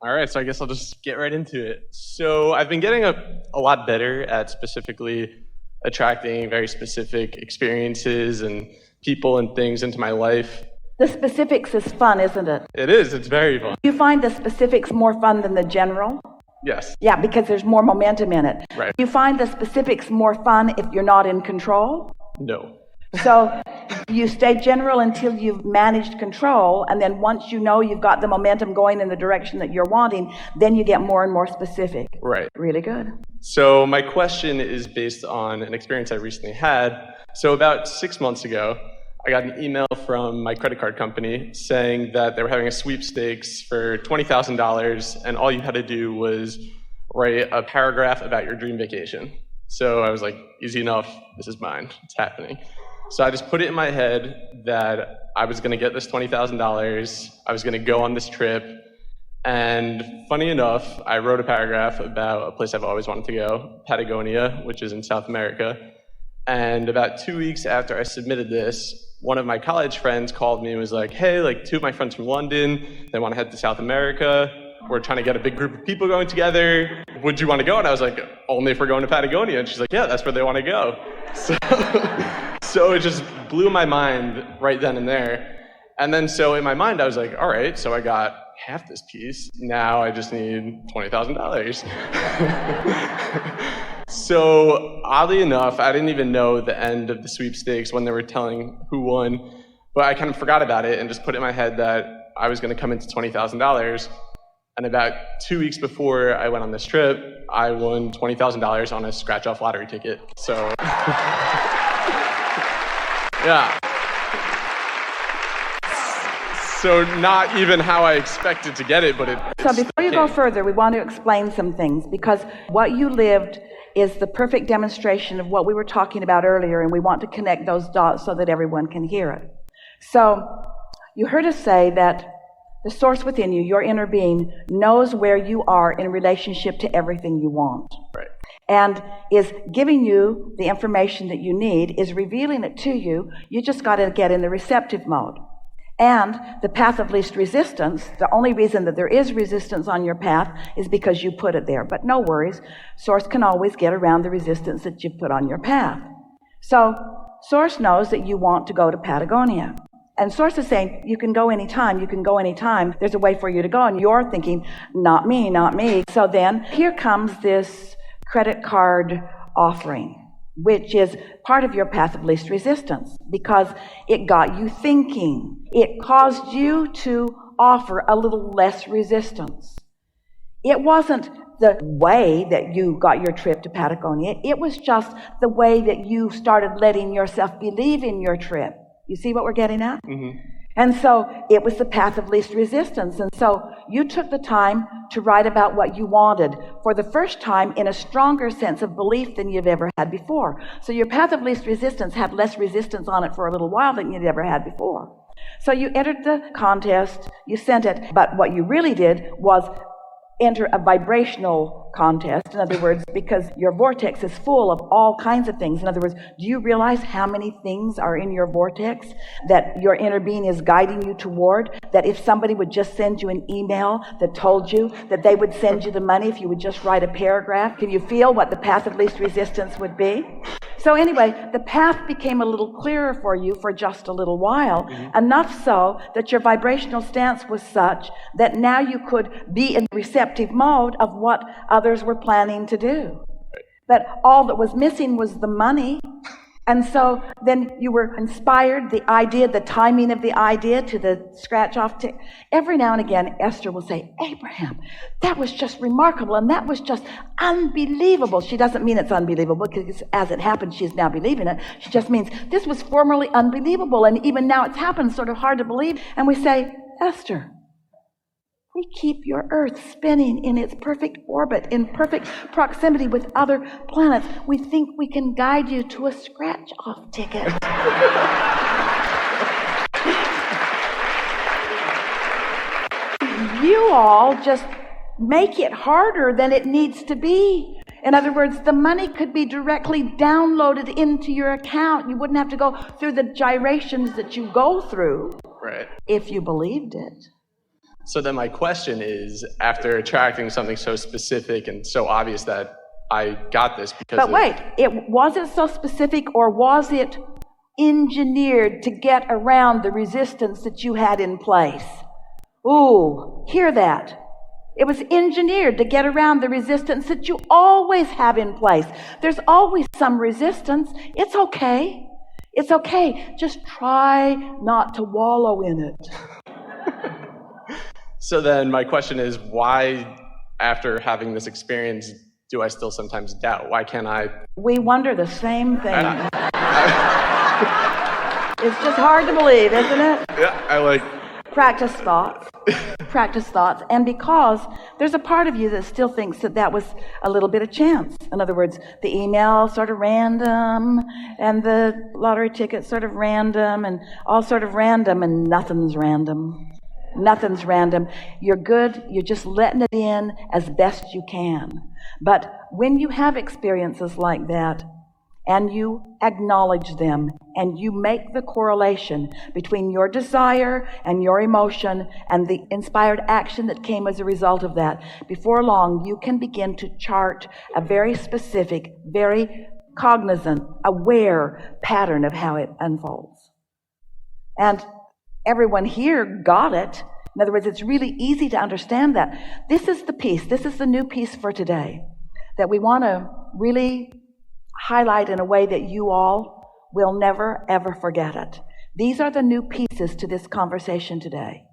All right, so I guess I'll just get right into it. So I've been getting a lot better at specifically attracting very specific experiences and people and things into my life. The specifics is fun, isn't it? It is, it's very fun. You find the specifics more fun than the general? Yes. Yeah, because there's more momentum in it. Right. You find the specifics more fun if you're not in control? No. So you stay general until you've managed control, and then once you know you've got the momentum going in the direction that you're wanting, then you get more and more specific. Right. Really good. So my question is based on an experience I recently had. So about 6 months ago, I got an email from my credit card company saying that they were having a sweepstakes for $20,000, and all you had to do was write a paragraph about your dream vacation. So I was like, easy enough, this is mine, it's happening. So I just put it in my head that I was going to get this $20,000, I was going to go on this trip, and funny enough, I wrote a paragraph about a place I've always wanted to go, Patagonia, which is in South America. And about 2 weeks after I submitted this, one of my college friends called me and was like, hey, like 2 of my friends from London, they want to head to South America. We're trying to get a big group of people going together. Would you want to go? And I was like, only if we're going to Patagonia. And she's like, yeah, that's where they want to go. So it just blew my mind right then and there. And then so in my mind, I was like, all right, so I got half this piece. Now I just need $20,000. So oddly enough, I didn't even know the end of the sweepstakes when they were telling who won, but I kind of forgot about it and just put it in my head that I was going to come into $20,000. And about 2 weeks before I went on this trip, I won $20,000 on a scratch-off lottery ticket. So, yeah. So not even how I expected to get it, but it So before you go further, we want to explain some things, because what you lived is the perfect demonstration of what we were talking about earlier, and we want to connect those dots so that everyone can hear it. So you heard us say that the source within you, your inner being, knows where you are in relationship to everything you want. Right. And is giving you the information that you need, is revealing it to you. You just got to get in the receptive mode. And the path of least resistance, the only reason that there is resistance on your path is because you put it there. But no worries, Source can always get around the resistance that you put on your path. So Source knows that you want to go to Patagonia. And Source is saying, you can go anytime, you can go anytime. There's a way for you to go. And you're thinking, not me, not me. So then here comes this credit card offering, which is part of your path of least resistance, because it got you thinking. It caused you to offer a little less resistance. It wasn't the way that you got your trip to Patagonia. It was just the way that you started letting yourself believe in your trip. You see what we're getting at? Mm-hmm. And so it was the path of least resistance. And so you took the time to write about what you wanted for the first time in a stronger sense of belief than you've ever had before. So your path of least resistance had less resistance on it for a little while than you'd ever had before. So you entered the contest, you sent it, but what you really did was enter a vibrational contest. In other words, because your vortex is full of all kinds of things. In other words, do you realize how many things are in your vortex that your inner being is guiding you toward? That if somebody would just send you an email that told you that they would send you the money if you would just write a paragraph, can you feel what the path of least resistance would be? So anyway, the path became a little clearer for you for just a little while, enough so that your vibrational stance was such that now you could be in receptive mode of what others were planning to do. But all that was missing was the money. And so then you were inspired, the idea, the timing of the idea to the scratch off. Every now and again, Esther will say, Abraham, that was just remarkable, and that was just unbelievable. She doesn't mean it's unbelievable, because as it happened, she's now believing it. She just means this was formerly unbelievable, and even now it's happened, sort of hard to believe. And we say, Esther, we keep your Earth spinning in its perfect orbit, in perfect proximity with other planets. We think we can guide you to a scratch-off ticket. You all just make it harder than it needs to be. In other words, the money could be directly downloaded into your account. You wouldn't have to go through the gyrations that you go through. Right. If you believed it. So then my question is, after attracting something so specific and so obvious that I got this because But wait, was it so specific, or was it engineered to get around the resistance that you had in place? Ooh, hear that. It was engineered to get around the resistance that you always have in place. There's always some resistance. It's okay. It's okay. Just try not to wallow in it. So then my question is, why, after having this experience, do I still sometimes doubt? Why can't I? We wonder the same thing. It's just hard to believe, isn't it? Yeah, practice thoughts. Practice thoughts. And because there's a part of you that still thinks that was a little bit of chance. In other words, the email sort of random, and the lottery ticket sort of random, and all sort of random, and nothing's random. Nothing's random. You're good. You're just letting it in as best you can. But when you have experiences like that, and you acknowledge them, and you make the correlation between your desire and your emotion and the inspired action that came as a result of that, before long you can begin to chart a very specific, very cognizant, aware pattern of how it unfolds. And everyone here got it. In other words, it's really easy to understand that. This is the piece, this is the new piece for today that we want to really highlight in a way that you all will never, ever forget it. These are the new pieces to this conversation today.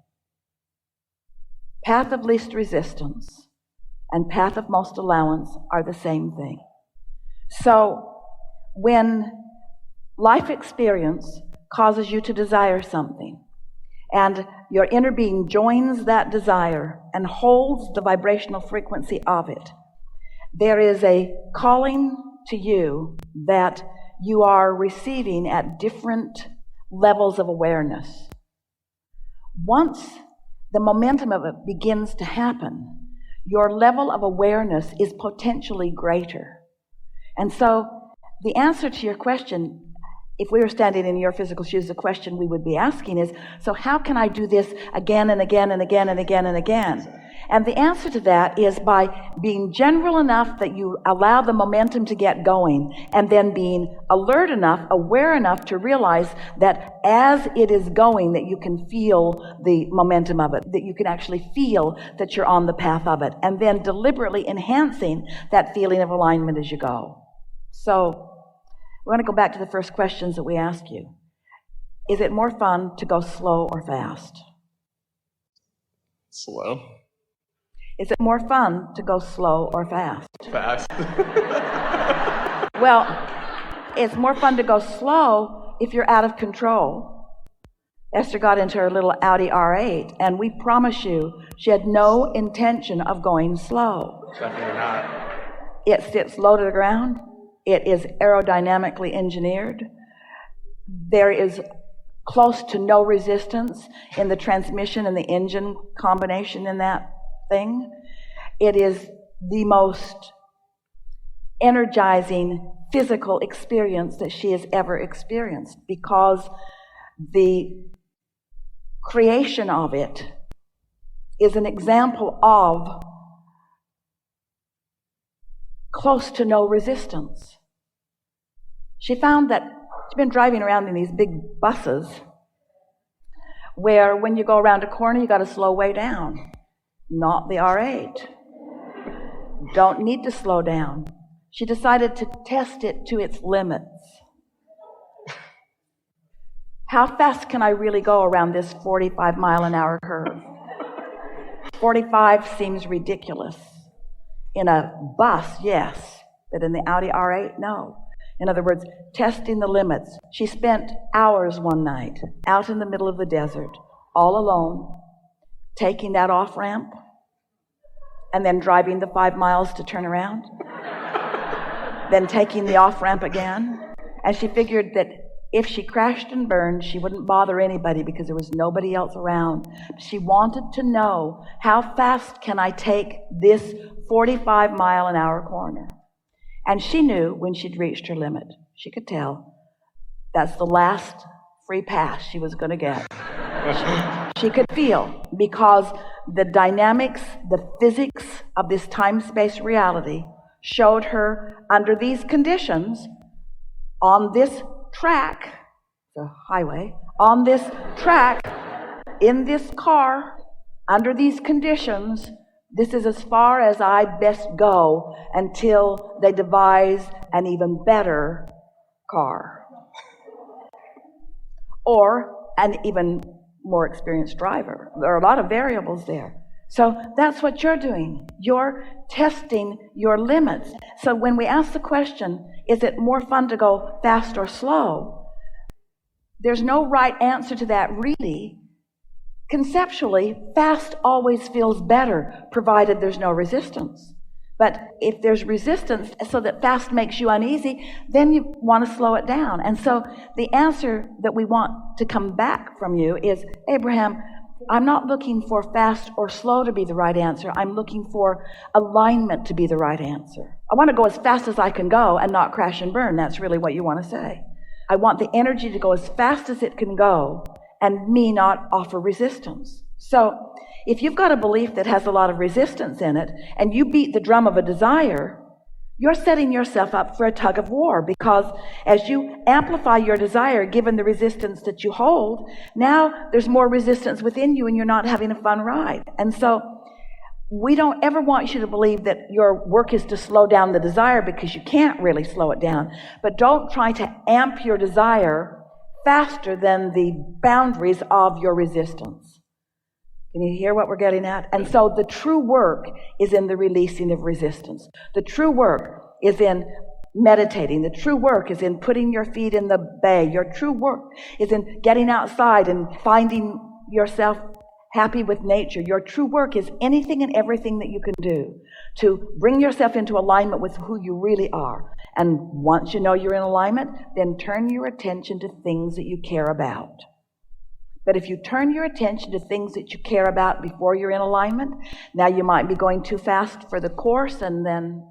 Path of least resistance and path of most allowance are the same thing. So when life experience causes you to desire something, and your inner being joins that desire and holds the vibrational frequency of it, there is a calling to you that you are receiving at different levels of awareness. Once the momentum of it begins to happen, your level of awareness is potentially greater. And so the answer to your question, if we were standing in your physical shoes, the question we would be asking is, so how can I do this again and again and again and again and again? And the answer to that is by being general enough that you allow the momentum to get going, and then being alert enough, aware enough to realize that as it is going, that you can feel the momentum of it, that you can actually feel that you're on the path of it, and then deliberately enhancing that feeling of alignment as you go. So we want to go back to the first questions that we asked you. Is it more fun to go slow or fast? Slow. Is it more fun to go slow or fast? Fast. Well, it's more fun to go slow if you're out of control. Esther got into her little Audi R8, and we promise you, she had no intention of going slow. Definitely not. It sits low to the ground. It is aerodynamically engineered. There is close to no resistance in the transmission and the engine combination in that thing. It is the most energizing physical experience that she has ever experienced, because the creation of it is an example of close to no resistance. She found that she's been driving around in these big buses where when you go around a corner, you got to slow way down. Not the R8. Don't need to slow down. She decided to test it to its limits. How fast can I really go around this 45-mile-an-hour curve? 45 seems ridiculous. In a bus, yes, but in the Audi R8, no. In other words, testing the limits. She spent hours one night out in the middle of the desert, all alone, taking that off-ramp, and then driving the 5 miles to turn around, then taking the off-ramp again. And she figured that if she crashed and burned, she wouldn't bother anybody because there was nobody else around. She wanted to know, how fast can I take this 45-mile-an-hour corner? And she knew when she'd reached her limit. She could tell that's the last free pass she was going to get. She could feel, because the dynamics, the physics of this time-space reality showed her under these conditions, on this track, the highway, on this track, in this car, under these conditions, this is as far as I best go until they devise an even better car. Or an even more experienced driver. There are a lot of variables there. So that's what you're doing. You're testing your limits. So when we ask the question, is it more fun to go fast or slow? There's no right answer to that, really. Conceptually, fast always feels better, provided there's no resistance. But if there's resistance so that fast makes you uneasy, then you want to slow it down. And so the answer that we want to come back from you is, Abraham, I'm not looking for fast or slow to be the right answer. I'm looking for alignment to be the right answer. I want to go as fast as I can go and not crash and burn. That's really what you want to say. I want the energy to go as fast as it can go and me not offer resistance. So if you've got a belief that has a lot of resistance in it and you beat the drum of a desire, you're setting yourself up for a tug of war, because as you amplify your desire, given the resistance that you hold, now there's more resistance within you and you're not having a fun ride. And so we don't ever want you to believe that your work is to slow down the desire, because you can't really slow it down. But don't try to amp your desire faster than the boundaries of your resistance. Can you hear what we're getting at? And so the true work is in the releasing of resistance. The true work is in meditating. The true work is in putting your feet in the bay. Your true work is in getting outside and finding yourself happy with nature. Your true work is anything and everything that you can do to bring yourself into alignment with who you really are. And once you know you're in alignment, then turn your attention to things that you care about. But if you turn your attention to things that you care about before you're in alignment, now you might be going too fast for the course, and then.